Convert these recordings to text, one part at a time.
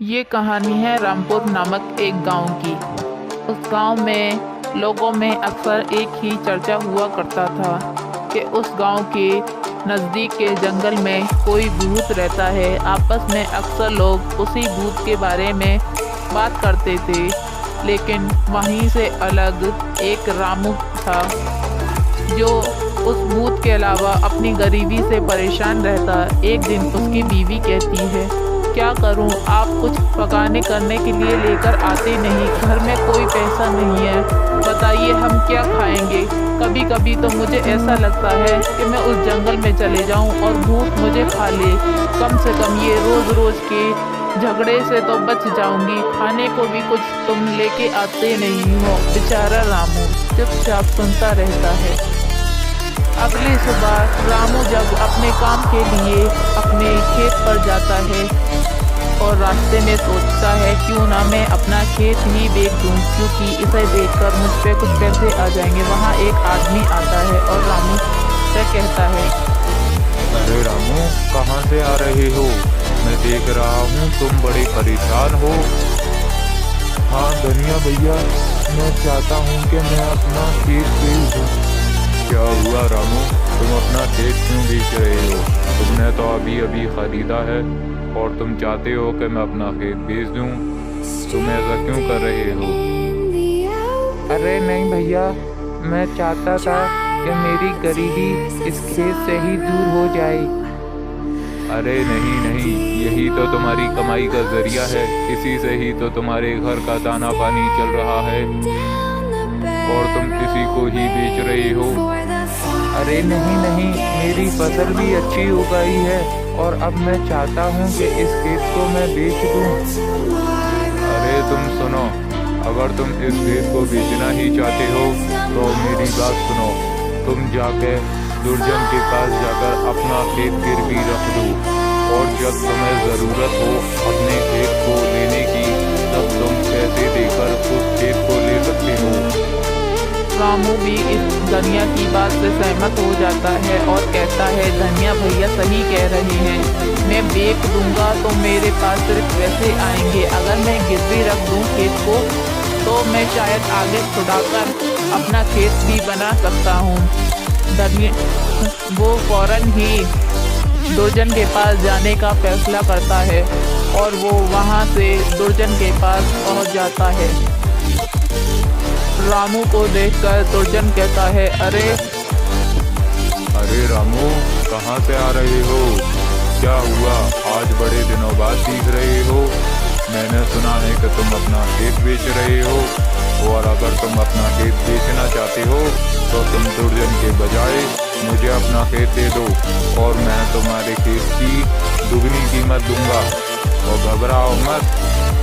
ये कहानी है रामपुर नामक एक गांव की। उस गांव में लोगों में अक्सर एक ही चर्चा हुआ करता था कि उस गांव के नज़दीक के जंगल में कोई भूत रहता है। आपस में अक्सर लोग उसी भूत के बारे में बात करते थे, लेकिन वहीं से अलग एक रामू था जो उस भूत के अलावा अपनी गरीबी से परेशान रहता। एक दिन उसकी बीवी कहती है, क्या करूं, आप कुछ पकाने करने के लिए लेकर आते नहीं, घर में कोई पैसा नहीं है, बताइए हम क्या खाएंगे। कभी कभी तो मुझे ऐसा लगता है कि मैं उस जंगल में चले जाऊं और भूत मुझे खा ले। कम से कम ये रोज़ रोज़ के झगड़े से तो बच जाऊंगी। खाने को भी कुछ तुम लेके आते नहीं हो। बेचारा रामू चुपचाप सुनता रहता है। अगली सुबह रामू जब अपने काम के लिए अपने खेत पर जाता है और रास्ते में सोचता है क्यों ना मैं अपना खेत ही बेच दूं, क्योंकि इसे देखकर मुझ पे कुछ पैसे आ जाएंगे। वहाँ एक आदमी आता है और रामू से कहता है, अरे रामू, कहाँ से आ रहे हो? मैं देख रहा हूँ तुम बड़े परेशान हो। हाँ धनिया भैया, मैं चाहता हूँ कि मैं अपना खेत बेच दूँ। क्या हुआ रामू, तुम अपना खेत क्यों बेच रहे हो? तुमने तो अभी अभी खरीदा है और तुम चाहते हो कि मैं अपना खेत बेच दूँ। तुम ऐसा क्यों कर रहे हो? अरे नहीं भैया, मैं चाहता था कि मेरी गरीबी इस खेत से ही दूर हो जाए। अरे नहीं नहीं, यही तो तुम्हारी कमाई का जरिया है, इसी से ही तो तुम्हारे घर का दाना पानी चल रहा है और तुम इसी को ही बेच रहे हो। अरे नहीं नहीं, मेरी फसल भी अच्छी हो गई है और अब मैं चाहता हूँ कि इस खेत को मैं बेच दूँ। अरे तुम सुनो, अगर तुम इस खेत को बेचना ही चाहते हो तो मेरी बात सुनो। तुम जाके दुर्जन के पास जाकर अपना खेत गिरवी रख दो और जब तुम्हें ज़रूरत हो अपने खेत को लेने की, तब तुम पैसे देकर उस खेत को ले सकते हो। रामू भी इस धनिया की बात से सहमत हो जाता है और कहता है, धनिया भैया सही कह रहे हैं, मैं बेच दूंगा तो मेरे पास सिर्फ पैसे आएंगे। अगर मैं गिरवी रख दूं खेत को तो मैं शायद आगे छुड़ाकर अपना खेत भी बना सकता हूँ। धनिया वो फौरन ही दुर्जन के पास जाने का फैसला करता है और वो वहाँ से दुर्जन के पास पहुँच जाता है। रामू को देखकर दुर्जन कहता है, अरे रामू, कहाँ से आ रहे हो? क्या हुआ, आज बड़े दिनों बाद दिख रहे हो? मैंने सुना है कि तुम अपना खेत बेच रहे हो और अगर तुम अपना खेत बेचना चाहते हो तो तुम दुर्जन के बजाय मुझे अपना खेत दे दो और मैं तुम्हारे खेत की दुगनी कीमत दूंगा। और घबराओ मत,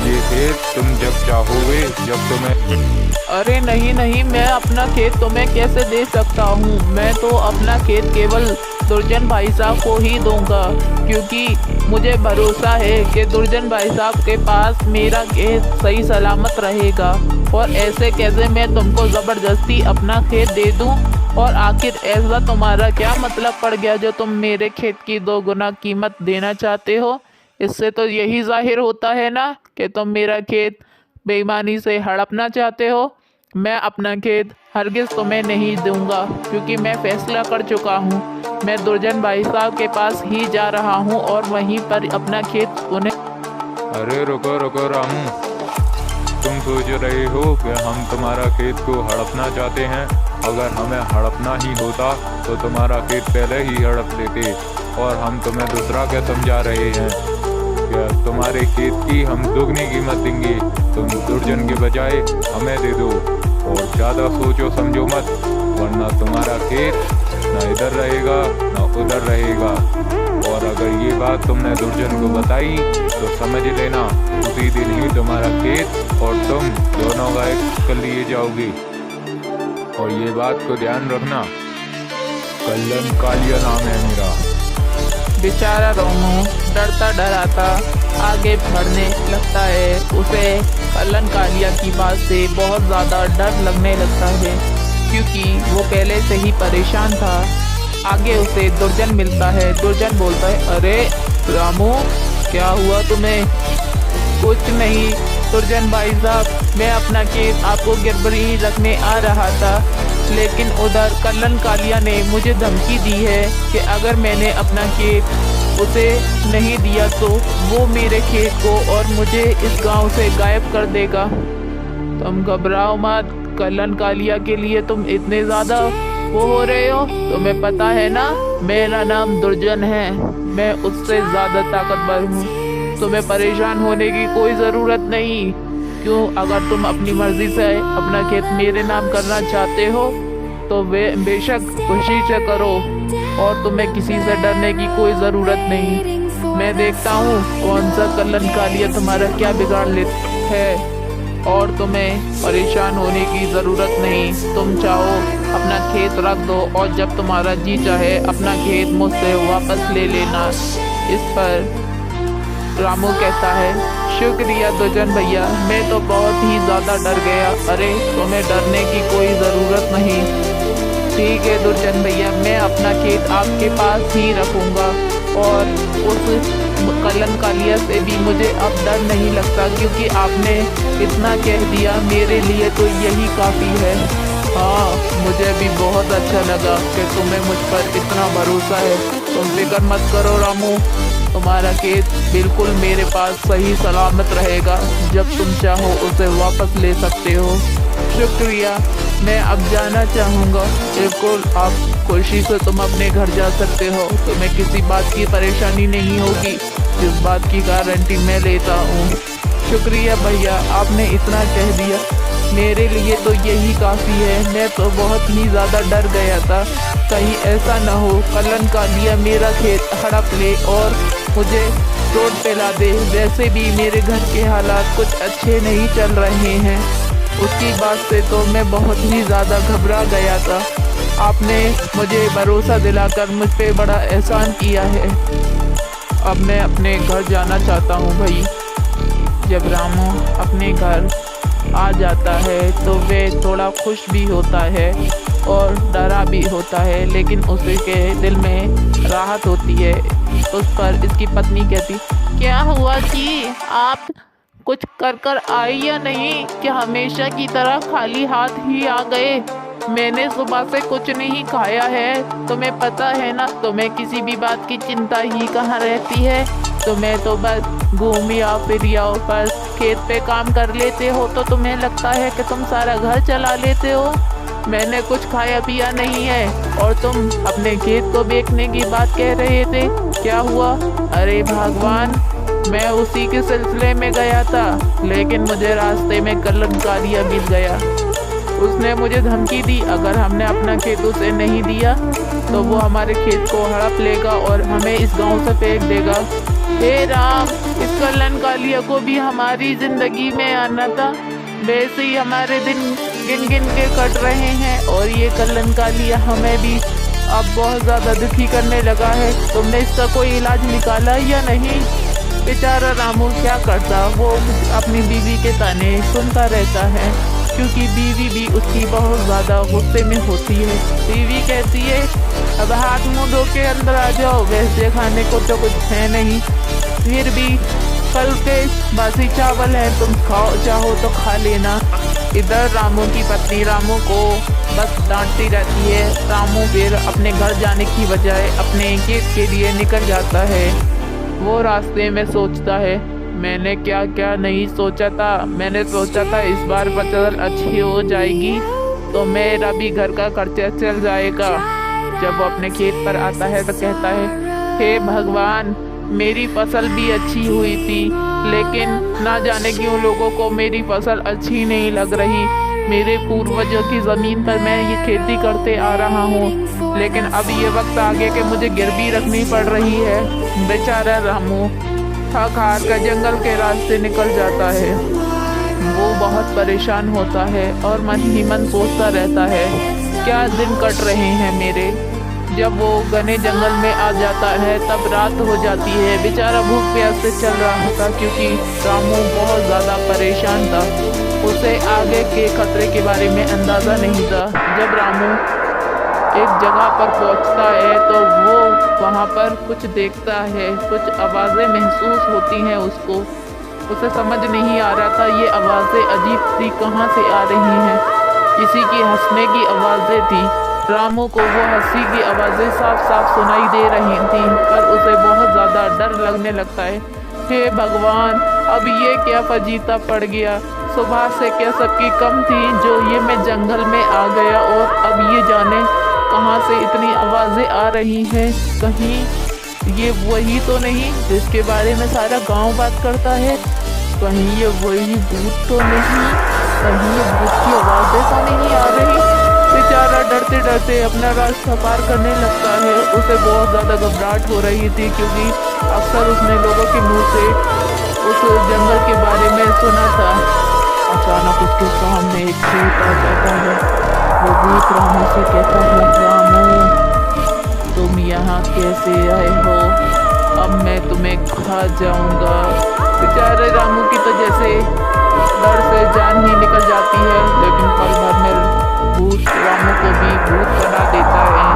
ये खेत तुम जब चाहोगे, जब तुम्हें। अरे नहीं नहीं, मैं अपना खेत तुम्हें कैसे दे सकता हूँ। मैं तो अपना खेत केवल दुर्जन भाई साहब को ही दूंगा, क्योंकि मुझे भरोसा है कि दुर्जन भाई साहब के पास मेरा खेत सही सलामत रहेगा। और ऐसे कैसे मैं तुमको ज़बरदस्ती अपना खेत दे दूं? और आखिर ऐसा तुम्हारा क्या मतलब पड़ गया जो तुम मेरे खेत की 2 गुना कीमत देना चाहते हो? इससे तो यही जाहिर होता है ना कि तुम मेरा खेत बेईमानी से हड़पना चाहते हो। मैं अपना खेत हरगिज़ तुम्हें नहीं दूंगा, क्योंकि मैं फैसला कर चुका हूँ। मैं दुर्जन भाई साहब के पास ही जा रहा हूँ और वहीं पर अपना खेत उन्हें। अरे रुको रुको रामू, तुम सोच रहे हो कि हम तुम्हारा खेत को हड़पना चाहते हैं? अगर हमें हड़पना ही होता तो तुम्हारा खेत पहले ही हड़प लेते। और हम तुम्हें दूसरा क्या समझा रहे हैं? क्या तुम्हारे खेत की हम दुगनी कीमत देंगे, तुम दुर्जन के बजाय हमें दे दो। और ज़्यादा सोचो समझो मत, वरना तुम्हारा खेत न इधर रहेगा न उधर रहेगा। और अगर ये बात तुमने दुर्जन को बताई तो समझ लेना, उसी दिन ही तुम्हारा खेत और तुम दोनों गायब कर लिए जाओगे। और ये बात को ध्यान रखना, कल्लन कालिया नाम है मेरा। बेचारा रामू डरता डराता आगे बढ़ने लगता है। उसे कल्लन कालिया की बात से बहुत ज़्यादा डर लगने लगता है, क्योंकि वो पहले से ही परेशान था। आगे उसे दुर्जन मिलता है। दुर्जन बोलता है, अरे रामू, क्या हुआ तुम्हें? कुछ नहीं दुर्जन भाई साहब, मैं अपना खेत आपको गिरवी रखने आ रहा था, लेकिन उधर कल्लन कालिया ने मुझे धमकी दी है कि अगर मैंने अपना खेत उसे नहीं दिया तो वो मेरे खेत को और मुझे इस गांव से गायब कर देगा। तुम घबराओ मत, कल्लन कालिया के लिए तुम इतने ज़्यादा वो हो रहे हो। तुम्हें पता है ना, मेरा नाम दुर्जन है, मैं उससे ज़्यादा ताकतवर हूँ। तुम्हें परेशान होने की कोई ज़रूरत नहीं। क्यों, अगर तुम अपनी मर्जी से अपना खेत मेरे नाम करना चाहते हो तो बेशक खुशी से करो, और तुम्हें किसी से डरने की कोई ज़रूरत नहीं। मैं देखता हूँ कौन सा कल्लन कालिया तुम्हारा क्या बिगाड़ लेता है, और तुम्हें परेशान होने की ज़रूरत नहीं। तुम चाहो अपना खेत रख दो, और जब तुम्हारा जी चाहे अपना खेत मुझसे वापस ले लेना। इस पर रामू कहता है, शुक्रिया दुर्जन भैया, मैं तो बहुत ही ज़्यादा डर गया। अरे तुम्हें डरने की कोई ज़रूरत नहीं। ठीक है दुर्जन भैया, मैं अपना खेत आपके पास ही रखूँगा, और उस कल्लन कालिया से भी मुझे अब डर नहीं लगता, क्योंकि आपने इतना कह दिया मेरे लिए तो यही काफ़ी है। हाँ, मुझे भी बहुत अच्छा लगा कि तुम्हें मुझ पर इतना भरोसा है। तुम फिक्र मत करो रामू, तुम्हारा खेत बिल्कुल मेरे पास सही सलामत रहेगा। जब तुम चाहो उसे वापस ले सकते हो। शुक्रिया, मैं अब जाना चाहूँगा। बिल्कुल, आप खुशी से तुम अपने घर जा सकते हो, तुम्हें किसी बात की परेशानी नहीं होगी, जिस बात की गारंटी मैं लेता हूँ। शुक्रिया भैया, आपने इतना कह दिया, मेरे लिए तो यही काफ़ी है। मैं तो बहुत ही ज़्यादा डर गया था, कहीं ऐसा ना हो कल्लन कालिया मेरा खेत हड़प ले और मुझे रोड पे ला दे। वैसे भी मेरे घर के हालात कुछ अच्छे नहीं चल रहे हैं, उसकी बात से तो मैं बहुत ही ज़्यादा घबरा गया था। आपने मुझे भरोसा दिलाकर मुझ पे बड़ा एहसान किया है। अब मैं अपने घर जाना चाहता हूँ भाई। जब रामू अपने घर आ जाता है तो वह थोड़ा खुश भी होता है और डरा भी होता है, लेकिन उसके दिल में राहत होती है। उस पर इसकी पत्नी कहती, क्या हुआ जी, आप कुछ कर आए या नहीं, कि हमेशा की तरह खाली हाथ ही आ गए? मैंने सुबह से कुछ नहीं खाया है, तुम्हें पता है ना, तुम्हें किसी भी बात की चिंता ही कहाँ रहती है। तुम्हें तो बस घूम या फिर आओ, बस खेत पे काम कर लेते हो तो तुम्हें लगता है कि तुम सारा घर चला लेते हो। मैंने कुछ खाया पिया नहीं है, और तुम अपने खेत को बेचने की बात कह रहे थे, क्या हुआ? अरे भगवान, मैं उसी के सिलसिले में गया था, लेकिन मुझे रास्ते में कल्लन कालिया मिल गया। उसने मुझे धमकी दी, अगर हमने अपना खेत उसे नहीं दिया तो वो हमारे खेत को हड़प लेगा और हमें इस गांव से फेंक देगा। हे राम, इस कल्लन कालिया को भी हमारी जिंदगी में आना था। वैसे ही हमारे दिन गिन गिन के कट रहे हैं, और ये कल्लन कालिया हमें भी अब बहुत ज़्यादा दुखी करने लगा है। तुमने इसका कोई इलाज निकाला या नहीं? बेचारा रामू क्या करता, वो अपनी बीवी के ताने सुनता रहता है, क्योंकि बीवी भी उसकी बहुत ज़्यादा गुस्से में होती है। बीवी कहती है, अब हाथ मुँह धो के अंदर आ जाओ, वैसे खाने को तो कुछ है नहीं, फिर भी कल के बासी चावल है, तुम खाओ, चाहो तो खा लेना। इधर रामू की पत्नी रामू को बस डांटती रहती है। रामू फिर अपने घर जाने की बजाय अपने खेत के लिए निकल जाता है। वो रास्ते में सोचता है, मैंने क्या क्या नहीं सोचा था। मैंने सोचा था इस बार फसल अच्छी हो जाएगी तो मेरा भी घर का खर्चा चल जाएगा। जब वो अपने खेत पर आता है तो कहता है, हे भगवान, मेरी फसल भी अच्छी हुई थी, लेकिन ना जाने क्यों लोगों को मेरी फसल अच्छी नहीं लग रही। मेरे पूर्वजों की ज़मीन पर मैं ये खेती करते आ रहा हूँ, लेकिन अब ये वक्त आ गया कि मुझे गिरवी रखनी पड़ रही है। बेचारा रामू थक हार कर जंगल के रास्ते निकल जाता है। वो बहुत परेशान होता है और मन ही मन सोचता रहता है, क्या दिन कट रहे हैं मेरे। जब वो घने जंगल में आ जाता है तब रात हो जाती है। बेचारा भूख प्यास से चल रहा था, क्योंकि रामू बहुत ज़्यादा परेशान था। उसे आगे के खतरे के बारे में अंदाज़ा नहीं था। जब रामू एक जगह पर पहुंचता है तो वो वहां पर कुछ देखता है, कुछ आवाज़ें महसूस होती हैं उसको। उसे समझ नहीं आ रहा था ये आवाज़ें अजीब सी कहाँ से आ रही हैं। किसी की हंसने की आवाज़ें थी। रामू को वो हंसी की आवाज़ें साफ साफ सुनाई दे रही थीं, पर उसे बहुत ज़्यादा डर लगने लगता है। हे भगवान, अब ये क्या फजीता पड़ गया। सुबह से क्या सबकी कम थी जो ये मैं जंगल में आ गया, और अब ये जाने कहाँ से इतनी आवाज़ें आ रही हैं। कहीं ये वही तो नहीं जिसके बारे में सारा गांव बात करता है। कहीं ये वही भूत तो नहीं, कहीं ये भूत की आवाज़ें तो नहीं आ रही। बेचारा डरते डरते अपना रास्ता पार करने लगता है। उसे बहुत ज़्यादा घबराहट हो रही थी, क्योंकि अक्सर उसने लोगों के मुंह से उस जंगल के बारे में सुना था। अचानक उसके सामने एक भूत आ जाता है। वो भूत रामू से कहता है, रामू तुम यहाँ कैसे आए हो? अब मैं तुम्हें खा जाऊंगा। बेचारे रामू की तो जैसे डर से जान ही निकल जाती है, लेकिन पल भर में भूत रामू को भी भूत बना देता है।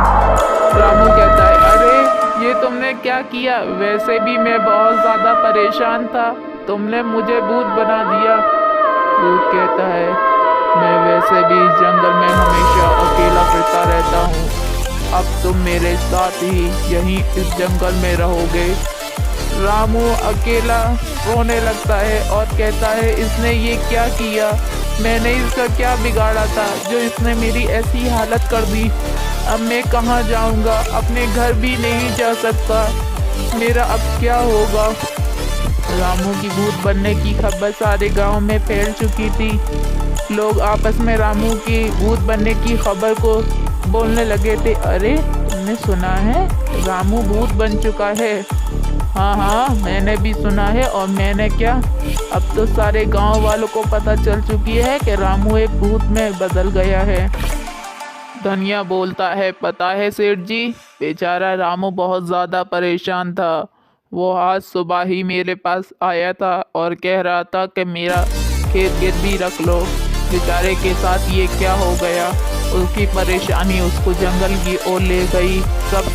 रामू कहता है, अरे ये तुमने क्या किया? वैसे भी मैं बहुत ज़्यादा परेशान था, तुमने मुझे भूत बना दिया। भूत कहता है, मैं वैसे भी जंगल में हमेशा अकेला फिरता रहता हूँ, अब तुम मेरे साथ ही यहीं इस जंगल में रहोगे। रामू अकेला रोने लगता है और कहता है, इसने ये क्या किया? मैंने इसका क्या बिगाड़ा था जो इसने मेरी ऐसी हालत कर दी? अब मैं कहाँ जाऊँगा? अपने घर भी नहीं जा सकता। मेरा अब क्या होगा? रामू की भूत बनने की खबर सारे गांव में फैल चुकी थी। लोग आपस में रामू की भूत बनने की खबर को बोलने लगे थे। अरे तुमने सुना है, रामू भूत बन चुका है? हाँ हाँ, मैंने भी सुना है। और मैंने क्या, अब तो सारे गांव वालों को पता चल चुकी है कि रामू एक भूत में बदल गया है। धनिया बोलता है, पता है सेठ जी, बेचारा रामू बहुत ज़्यादा परेशान था। वो आज सुबह ही मेरे पास आया था और कह रहा था कि मेरा खेत गिरवी रख लो। बेचारे के साथ ये क्या हो गया? उसकी परेशानी उसको जंगल की ओर ले गई। सब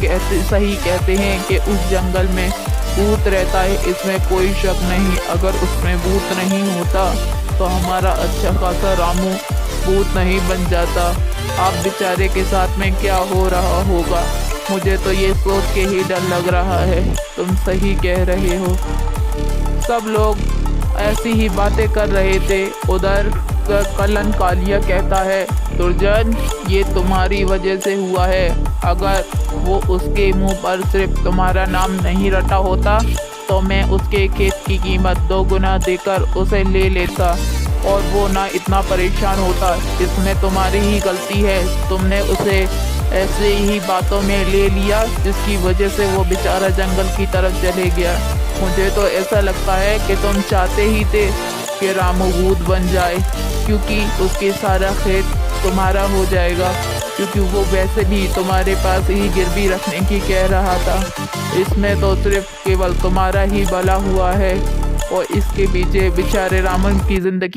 सही कहते हैं कि उस जंगल में भूत रहता है, इसमें कोई शक नहीं। अगर उसमें भूत नहीं होता तो हमारा अच्छा खासा रामू भूत नहीं बन जाता। आप बेचारे के साथ में क्या हो रहा होगा? मुझे तो ये सोच के ही डर लग रहा है। तुम सही कह रहे हो। सब लोग ऐसी ही बातें कर रहे थे। उधर कलन कालिया कहता है, दुर्जन ये तुम्हारी वजह से हुआ है। अगर वो उसके मुंह पर सिर्फ तुम्हारा नाम नहीं रटा होता तो मैं उसके खेत की कीमत 2 गुना देकर उसे ले लेता और वो ना इतना परेशान होता। इसमें तुम्हारी ही गलती है, तुमने उसे ऐसे ही बातों में ले लिया जिसकी वजह से वो बेचारा जंगल की तरफ चले गया। मुझे तो ऐसा लगता है कि तुम चाहते ही थे कि रामू भूत बन जाए, क्योंकि उसके सारा खेत तुम्हारा हो जाएगा, क्योंकि वो वैसे भी तुम्हारे पास ही गिरवी रखने की कह रहा था। इसमें तो सिर्फ केवल तुम्हारा ही भला हुआ है और इसके पीछे बेचारे रामू की ज़िंदगी